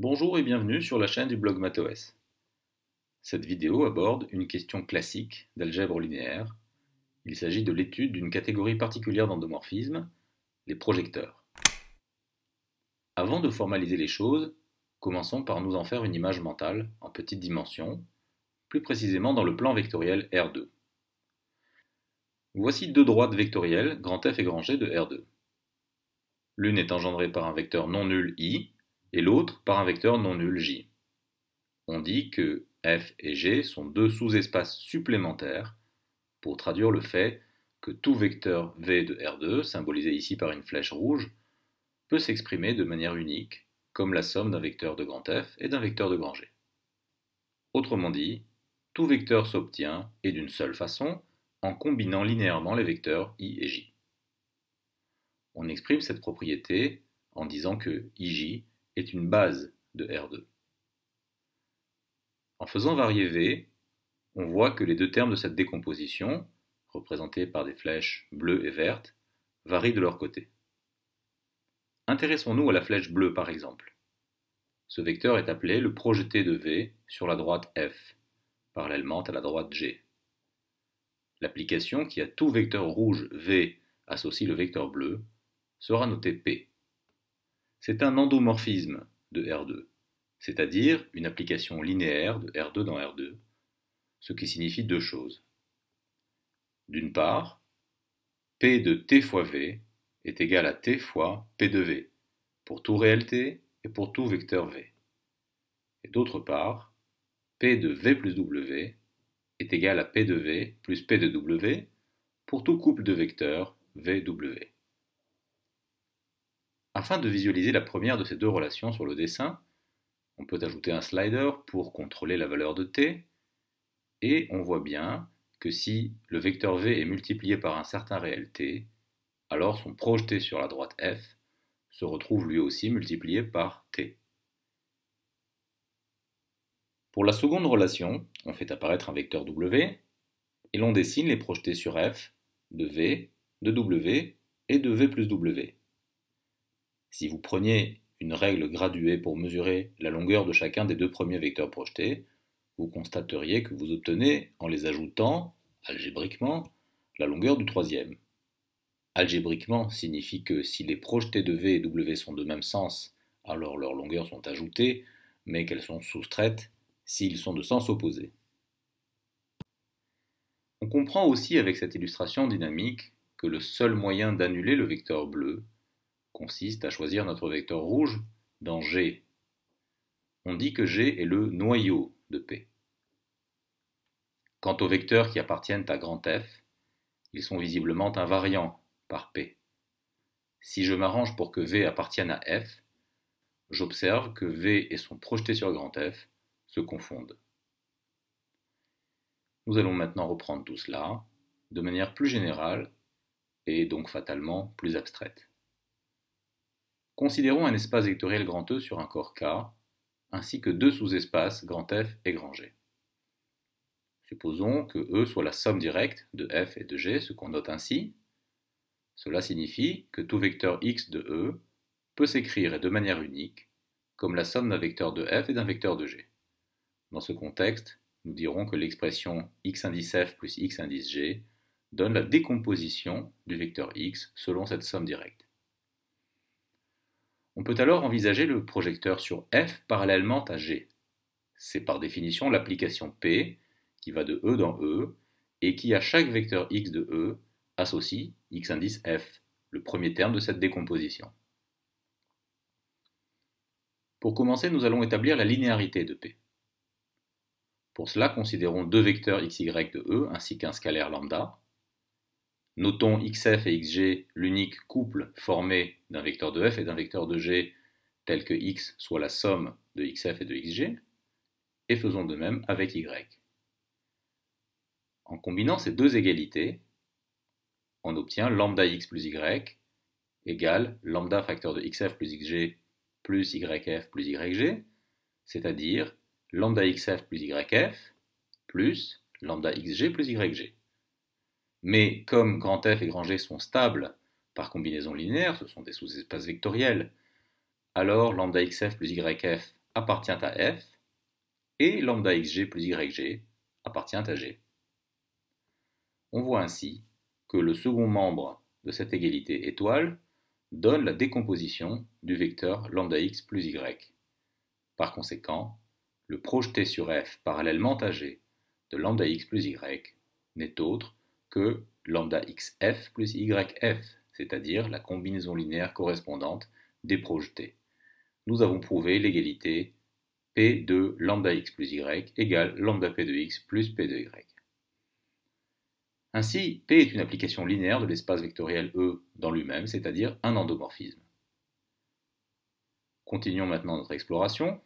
Bonjour et bienvenue sur la chaîne du blog MathOS. Cette vidéo aborde une question classique d'algèbre linéaire. Il s'agit de l'étude d'une catégorie particulière d'endomorphismes, les projecteurs. Avant de formaliser les choses, commençons par nous en faire une image mentale en petite dimension, plus précisément dans le plan vectoriel R2. Voici deux droites vectorielles, grand F et grand G de R2. L'une est engendrée par un vecteur non nul I, et l'autre par un vecteur non nul J. On dit que F et G sont deux sous-espaces supplémentaires pour traduire le fait que tout vecteur V de R2, symbolisé ici par une flèche rouge, peut s'exprimer de manière unique, comme la somme d'un vecteur de grand F et d'un vecteur de grand G. Autrement dit, tout vecteur s'obtient, et d'une seule façon, en combinant linéairement les vecteurs I et J. On exprime cette propriété en disant que IJ est une base de R2. En faisant varier V, on voit que les deux termes de cette décomposition, représentés par des flèches bleues et vertes, varient de leur côté. Intéressons-nous à la flèche bleue par exemple. Ce vecteur est appelé le projeté de V sur la droite F, parallèlement à la droite G. L'application qui à tout vecteur rouge V associe le vecteur bleu sera notée P. C'est un endomorphisme de R2, c'est-à-dire une application linéaire de R2 dans R2, ce qui signifie deux choses. D'une part, P de T fois V est égal à T fois P de V, pour tout réel T et pour tout vecteur V. Et d'autre part, P de V plus W est égal à P de V plus P de W pour tout couple de vecteurs VW. Afin de visualiser la première de ces deux relations sur le dessin, on peut ajouter un slider pour contrôler la valeur de T, et on voit bien que si le vecteur V est multiplié par un certain réel T, alors son projeté sur la droite F se retrouve lui aussi multiplié par T. Pour la seconde relation, on fait apparaître un vecteur W, et l'on dessine les projetés sur F de V, de W et de V plus W. Si vous preniez une règle graduée pour mesurer la longueur de chacun des deux premiers vecteurs projetés, vous constateriez que vous obtenez, en les ajoutant, algébriquement, la longueur du troisième. Algébriquement signifie que si les projetés de V et W sont de même sens, alors leurs longueurs sont ajoutées, mais qu'elles sont soustraites s'ils sont de sens opposé. On comprend aussi avec cette illustration dynamique que le seul moyen d'annuler le vecteur bleu consiste à choisir notre vecteur rouge dans G. On dit que G est le noyau de P. Quant aux vecteurs qui appartiennent à grand F, ils sont visiblement invariants par P. Si je m'arrange pour que V appartienne à F, j'observe que V et son projeté sur grand F se confondent. Nous allons maintenant reprendre tout cela de manière plus générale et donc fatalement plus abstraite. Considérons un espace vectoriel grand E sur un corps K, ainsi que deux sous-espaces grand F et grand G. Supposons que E soit la somme directe de F et de G, ce qu'on note ainsi. Cela signifie que tout vecteur x de E peut s'écrire et de manière unique comme la somme d'un vecteur de F et d'un vecteur de G. Dans ce contexte, nous dirons que l'expression x indice F plus x indice G donne la décomposition du vecteur x selon cette somme directe. On peut alors envisager le projecteur sur F parallèlement à G. C'est par définition l'application P qui va de E dans E et qui à chaque vecteur x de E associe x indice F, le premier terme de cette décomposition. Pour commencer, nous allons établir la linéarité de P. Pour cela, considérons deux vecteurs xy de E ainsi qu'un scalaire lambda. Notons xf et xg l'unique couple formé d'un vecteur de f et d'un vecteur de g tel que x soit la somme de xf et de xg, et faisons de même avec y. En combinant ces deux égalités, on obtient lambda x plus y égale lambda facteur de xf plus xg plus yf plus yg, c'est-à-dire lambda xf plus yf plus lambda xg plus yg. Mais comme grand F et grand G sont stables par combinaison linéaire, ce sont des sous-espaces vectoriels, alors lambda xf plus yf appartient à f et lambda xg plus yg appartient à g. On voit ainsi que le second membre de cette égalité étoile donne la décomposition du vecteur lambda x plus y. Par conséquent, le projeté sur f parallèlement à g de lambda x plus y n'est autre que lambda xf plus yf, c'est-à-dire la combinaison linéaire correspondante des projetés. Nous avons prouvé l'égalité p de lambda x plus y égale lambda p de x plus p de y. Ainsi, P est une application linéaire de l'espace vectoriel E dans lui-même, c'est-à-dire un endomorphisme. Continuons maintenant notre exploration.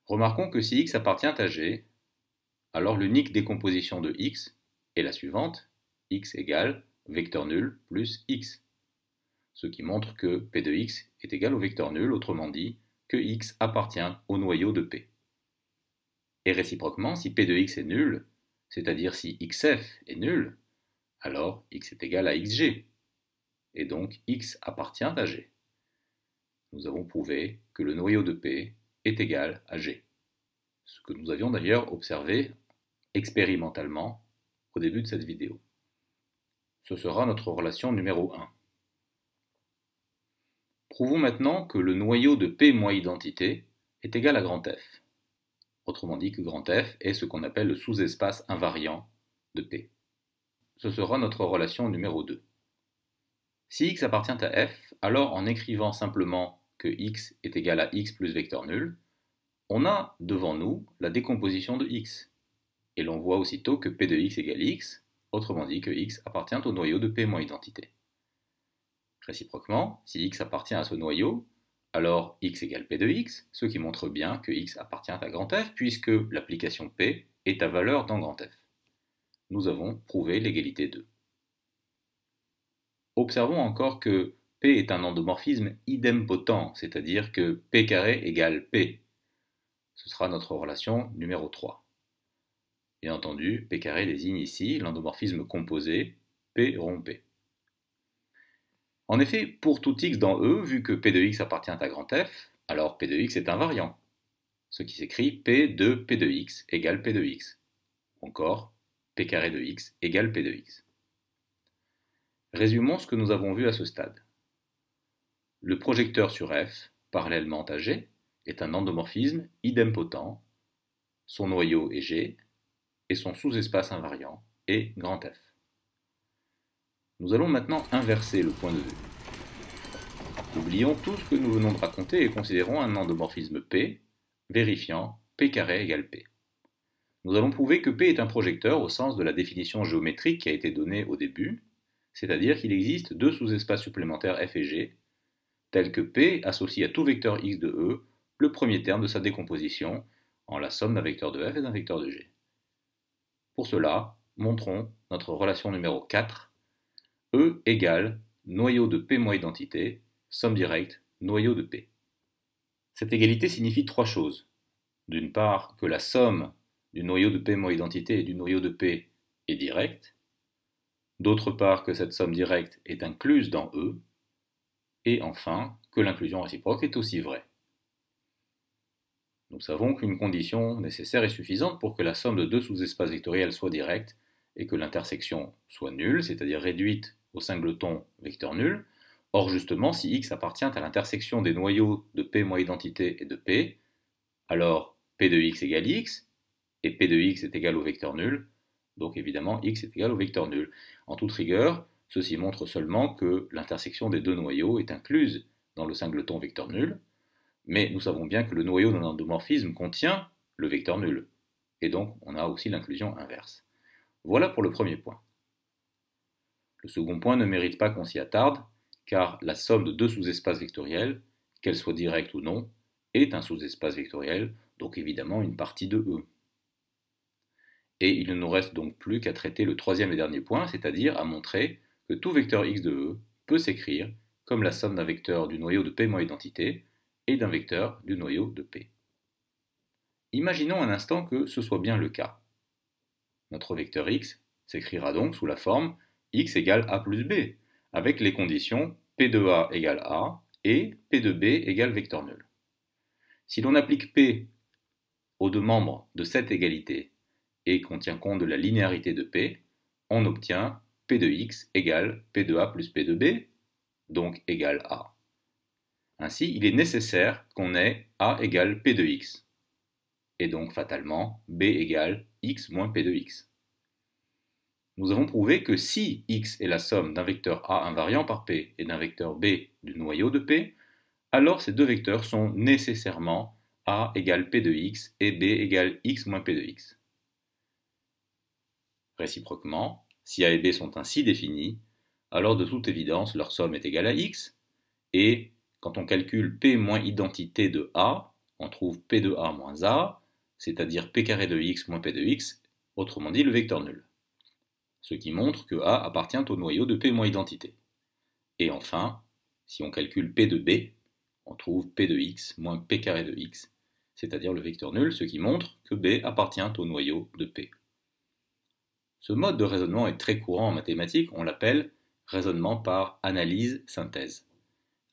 Remarquons que si x appartient à G, alors l'unique décomposition de x est la suivante, x égale vecteur nul plus x, ce qui montre que P de x est égal au vecteur nul, autrement dit, que x appartient au noyau de P. Et réciproquement, si P de x est nul, c'est-à-dire si xf est nul, alors x est égal à xg, et donc x appartient à g. Nous avons prouvé que le noyau de P est égal à g, ce que nous avions d'ailleurs observé expérimentalement au début de cette vidéo. Ce sera notre relation numéro 1. Prouvons maintenant que le noyau de P moins identité est égal à grand F. Autrement dit que grand F est ce qu'on appelle le sous-espace invariant de P. Ce sera notre relation numéro 2. Si x appartient à f, alors en écrivant simplement que x est égal à x plus vecteur nul, on a devant nous la décomposition de x. Et l'on voit aussitôt que p de x égale x, autrement dit que x appartient au noyau de P moins identité. Réciproquement, si x appartient à ce noyau, alors x égale p de x, ce qui montre bien que x appartient à grand F puisque l'application P est à valeur dans grand F. Nous avons prouvé l'égalité 2. Observons encore que P est un endomorphisme idempotent, c'est-à-dire que P carré égale P. Ce sera notre relation numéro 3. Bien entendu, P carré désigne ici l'endomorphisme composé P rond P. En effet, pour tout x dans E, vu que P de x appartient à grand F, alors P de x est invariant, ce qui s'écrit P de P de x égale P de x. Encore, P carré de x égale P de x. Résumons ce que nous avons vu à ce stade. Le projecteur sur F, parallèlement à G, est un endomorphisme idempotent, son noyau est G, et son sous-espace invariant est grand F. Nous allons maintenant inverser le point de vue. Oublions tout ce que nous venons de raconter et considérons un endomorphisme P, vérifiant P carré égale P. Nous allons prouver que P est un projecteur au sens de la définition géométrique qui a été donnée au début, c'est-à-dire qu'il existe deux sous-espaces supplémentaires F et G, tels que P associe à tout vecteur x de E le premier terme de sa décomposition en la somme d'un vecteur de F et d'un vecteur de G. Pour cela, montrons notre relation numéro 4, E égale noyau de P moins identité, somme directe, noyau de P. Cette égalité signifie trois choses. D'une part, que la somme du noyau de P moins identité et du noyau de P est directe. D'autre part, que cette somme directe est incluse dans E. Et enfin, que l'inclusion réciproque est aussi vraie. Nous savons qu'une condition nécessaire et suffisante pour que la somme de deux sous-espaces vectoriels soit directe et que l'intersection soit nulle, c'est-à-dire réduite au singleton vecteur nul. Or justement, si x appartient à l'intersection des noyaux de P moins identité et de P, alors P de x égale x, et P de x est égal au vecteur nul, donc évidemment x est égal au vecteur nul. En toute rigueur, ceci montre seulement que l'intersection des deux noyaux est incluse dans le singleton vecteur nul, mais nous savons bien que le noyau d'un endomorphisme contient le vecteur nul, et donc on a aussi l'inclusion inverse. Voilà pour le premier point. Le second point ne mérite pas qu'on s'y attarde, car la somme de deux sous-espaces vectoriels, qu'elle soit directe ou non, est un sous-espace vectoriel, donc évidemment une partie de E. Et il ne nous reste donc plus qu'à traiter le troisième et dernier point, c'est-à-dire à montrer que tout vecteur x de E peut s'écrire comme la somme d'un vecteur du noyau de P moins identité et d'un vecteur du noyau de P. Imaginons un instant que ce soit bien le cas. Notre vecteur x s'écrira donc sous la forme x égale a plus b, avec les conditions p de a égale a et p de b égale vecteur nul. Si l'on applique P aux deux membres de cette égalité et qu'on tient compte de la linéarité de P, on obtient P de x égale P de A plus P de B, donc égale A. Ainsi, il est nécessaire qu'on ait A égale P de x, et donc fatalement B égale x moins P de x. Nous avons prouvé que si x est la somme d'un vecteur A invariant par P et d'un vecteur B du noyau de P, alors ces deux vecteurs sont nécessairement A égale P de x et B égale x moins P de x. Réciproquement, si A et B sont ainsi définis, alors de toute évidence leur somme est égale à x, et quand on calcule P moins identité de A, on trouve P de A moins A, c'est-à-dire P carré de x moins P de x, autrement dit le vecteur nul. Ce qui montre que A appartient au noyau de P moins identité. Et enfin, si on calcule P de B, on trouve P de x moins P carré de x, c'est-à-dire le vecteur nul, ce qui montre que B appartient au noyau de P. Ce mode de raisonnement est très courant en mathématiques, on l'appelle raisonnement par analyse-synthèse.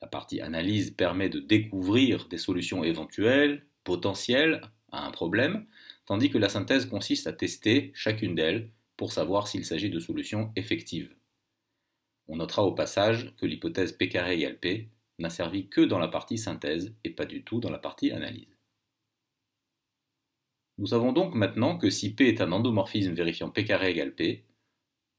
La partie analyse permet de découvrir des solutions éventuelles, potentielles, à un problème, tandis que la synthèse consiste à tester chacune d'elles pour savoir s'il s'agit de solutions effectives. On notera au passage que l'hypothèse P carré égale P n'a servi que dans la partie synthèse et pas du tout dans la partie analyse. Nous savons donc maintenant que si P est un endomorphisme vérifiant P carré égale P,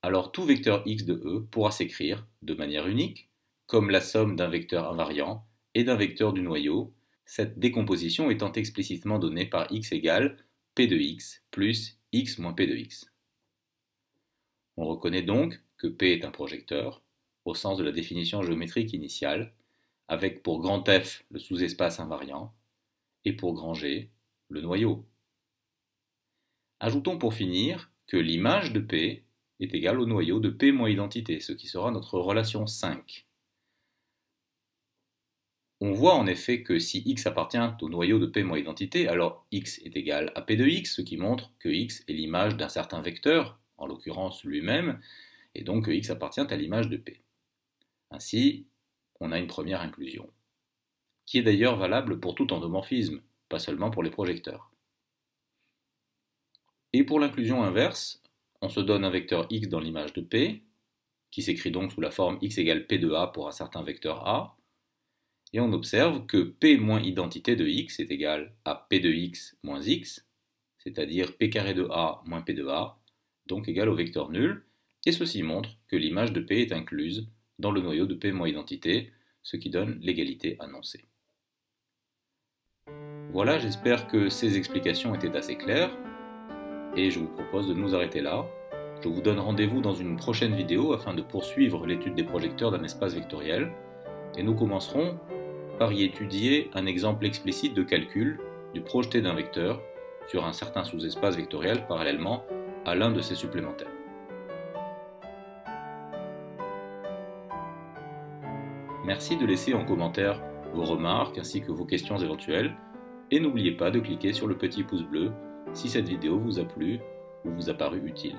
alors tout vecteur x de E pourra s'écrire de manière unique comme la somme d'un vecteur invariant et d'un vecteur du noyau, cette décomposition étant explicitement donnée par x égale P de x plus x moins P de x. On reconnaît donc que P est un projecteur, au sens de la définition géométrique initiale, avec pour grand F le sous-espace invariant, et pour grand G le noyau. Ajoutons pour finir que l'image de P est égale au noyau de P moins identité, ce qui sera notre relation 5. On voit en effet que si x appartient au noyau de P moins identité, alors x est égal à P de x, ce qui montre que x est l'image d'un certain vecteur, en l'occurrence lui-même, et donc que x appartient à l'image de P. Ainsi, on a une première inclusion, qui est d'ailleurs valable pour tout endomorphisme, pas seulement pour les projecteurs. Et pour l'inclusion inverse, on se donne un vecteur x dans l'image de P, qui s'écrit donc sous la forme x égale P de A pour un certain vecteur A, et on observe que P moins identité de x est égal à P de x moins x, c'est-à-dire P carré de A moins P de A, donc égal au vecteur nul, et ceci montre que l'image de P est incluse dans le noyau de P moins identité, ce qui donne l'égalité annoncée. Voilà, j'espère que ces explications étaient assez claires, et je vous propose de nous arrêter là. Je vous donne rendez-vous dans une prochaine vidéo afin de poursuivre l'étude des projecteurs d'un espace vectoriel, et nous commencerons par y étudier un exemple explicite de calcul du projeté d'un vecteur sur un certain sous-espace vectoriel parallèlement à l'un de ses supplémentaires. Merci de laisser en commentaire vos remarques ainsi que vos questions éventuelles, et n'oubliez pas de cliquer sur le petit pouce bleu si cette vidéo vous a plu ou vous a paru utile.